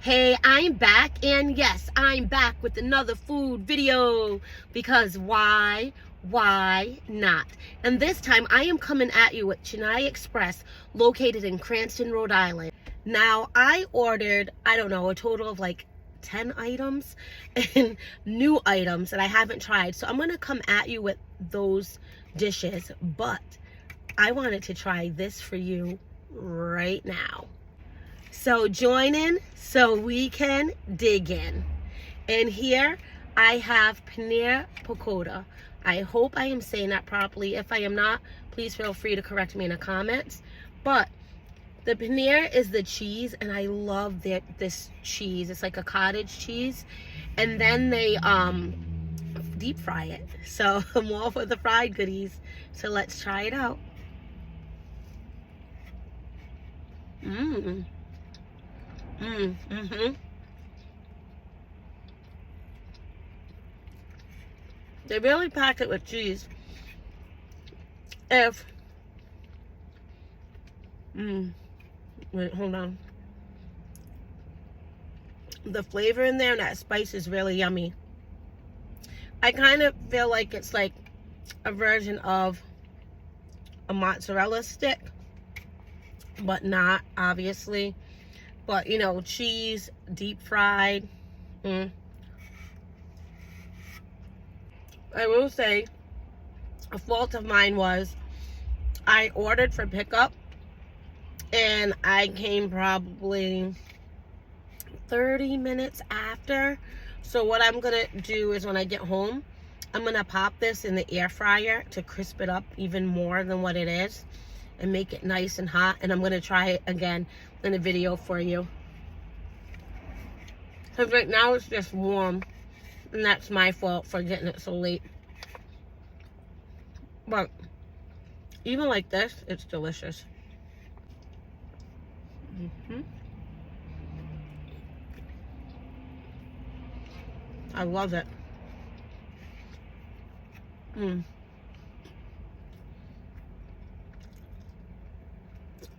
Hey, I'm back, and yes, I'm back with another food video, because why not? And this time I am coming at you with Chennai Express, located in Cranston, Rhode Island. Now, I ordered, I don't know, a total of like 10 items and new items that I haven't tried. So I'm going to come at you with those dishes, but I wanted to try this for you right now. So join in so we can dig in. And here I have paneer pakoda. I hope I am saying that properly. If I am not, please feel free to correct me in the comments. But the paneer is the cheese, and I love this cheese. It's like a cottage cheese. And then they deep fry it. So I'm all for the fried goodies. So let's try it out. They really pack it with cheese. Wait, hold on. The flavor in there and that spice is really yummy. I kind of feel like it's like a version of a mozzarella stick, but not, obviously. But, you know, cheese, deep fried. I will say, a fault of mine was I ordered for pickup, and I came probably 30 minutes after. So what I'm going to do is when I get home, I'm going to pop this in the air fryer to crisp it up even more than what it is and make it nice and hot. And I'm going to try it again in a video for you. Because right now it's just warm, and that's my fault for getting it so late. But even like this, it's delicious. I love it.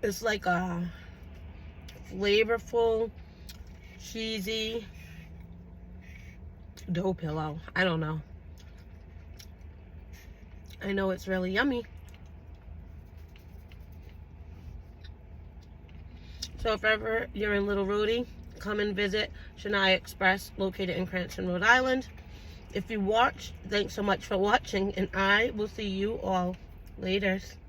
It's like a flavorful, cheesy dough pillow. I don't know. I know it's really yummy. So if ever you're in Little Rhode, come and visit Chennai Express, located in Cranston, Rhode Island. If you watch, thanks so much for watching, and I will see you all later.